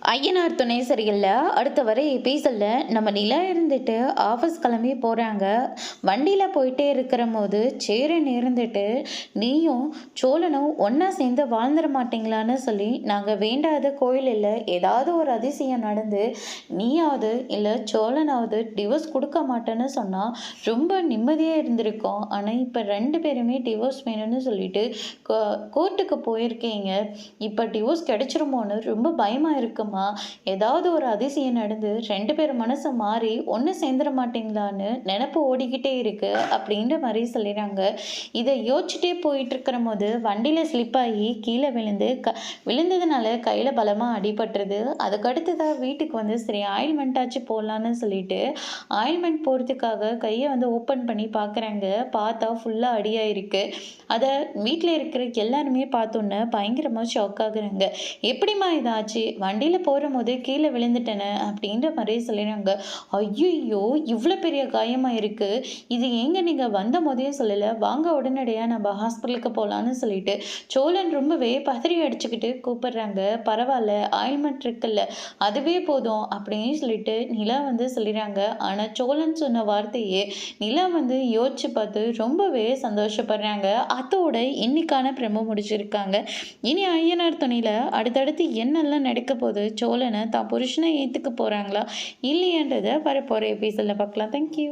ஐயனார் துணை சரியில்ல. அடுத்த வர எபிசோட்ல நம்ம நிலா இருந்துட்டு ஆஃபீஸ் கிளம்பி போறாங்க. வண்டியில போயிட்டே இருக்கிறபோது சேரன் இருந்துட்டு, "நீயும் சோழனும் ஒண்ணா சேர்ந்து வாழ்ந்துட மாட்டீங்களான்னு சொல்லி நாங்க வேண்டாத கோயில் இல்ல. ஏதாவது ஒரு அதிசயம் நடந்து நீயாவது இல்ல சோழனாவது டிவோர்ஸ் கொடுக்க மாட்டேன்னு சொன்னா ரொம்ப நிம்மதியா இருந்திருக்கும். ஆனா இப்ப 2 பேருமே டிவோர்ஸ் வேணும்னு சொல்லிட்டு கோர்ட்டுக்கு போயிருக்கீங்க. இப்ப டிவோர்ஸ் கிடைச்சிருமோன்னு ரொம்ப பயமா இருக்குமா? ஏதாவது ஒரு அதிசயம் நடந்து 2 பேர் மனசு மாறி ஒன்று சேர்ந்துட மாட்டீங்களான்னு நினப்பு ஓடிக்கிட்டே இருக்கு" அப்படின்ற மாதிரி சொல்லிடுறாங்க. இதை யோசிச்சுட்டே போயிட்டு இருக்கிற போது வண்டியில் ஸ்லிப் ஆகி கீழே விழுந்ததுனால கையில் பலமாக அடிபட்டுருது. அதுக்கடுத்ததாக வீட்டுக்கு வந்து சரி ஆயில்மெண்ட்டாச்சு போடலான்னு சொல்லிட்டு ஆயில்மெண்ட் போடுறதுக்காக கையை வந்து ஓப்பன் பண்ணி பார்க்குறாங்க. பார்த்தா ஃபுல்லாக அடியாயிருக்கு. அதை வீட்டில் இருக்கிற எல்லாருமே பார்த்தோன்னே பயங்கரமாக ஷாக் ஆகுறாங்க. "எப்படிம்மா இதாச்சு? வண்டியில் போகும்போது கீழே விழுந்துட்டேனே" அப்படின்ற மாதிரி சொல்லிடுறாங்க. "ஐயோ, இவ்வளோ பெரிய காயமாக இருக்குது. இது ஏங்க நீங்கள் வந்த போதே சொல்லலை? வாங்க உடனடியாக நம்ம ஹாஸ்பிட்டலுக்கு போகலான்னு சொல்லிட்டு சோழன் ரொம்பவே பதறி அடிச்சுக்கிட்டு கூப்பிடுறாங்க. "பரவாயில்ல, ஆயில்மெண்ட் இருக்குல்ல, அதுவே போதும்" அப்படின்னு சொல்லிட்டு நிலா வந்து சொல்லிடுறாங்க. ஆனால் சோழன் சொன்ன வார்த்தையே நிலா வந்து யோசிச்சு பார்த்து ரொம்பவே சந்தோஷப்படுறாங்க. அதோட இன்னைக்கான பிரமோ முடிச்சிருக்காங்க. இனி ஐயனார் துணையில் அடுத்தடுத்து என்னெல்லாம் நடக்க போகுது, சோழனை தான் புருஷனை ஏற்றுக்க போகிறாங்களா இல்லையன்றதை வரப்போகிற எபிசோடில் பார்க்கலாம். தேங்க்யூ.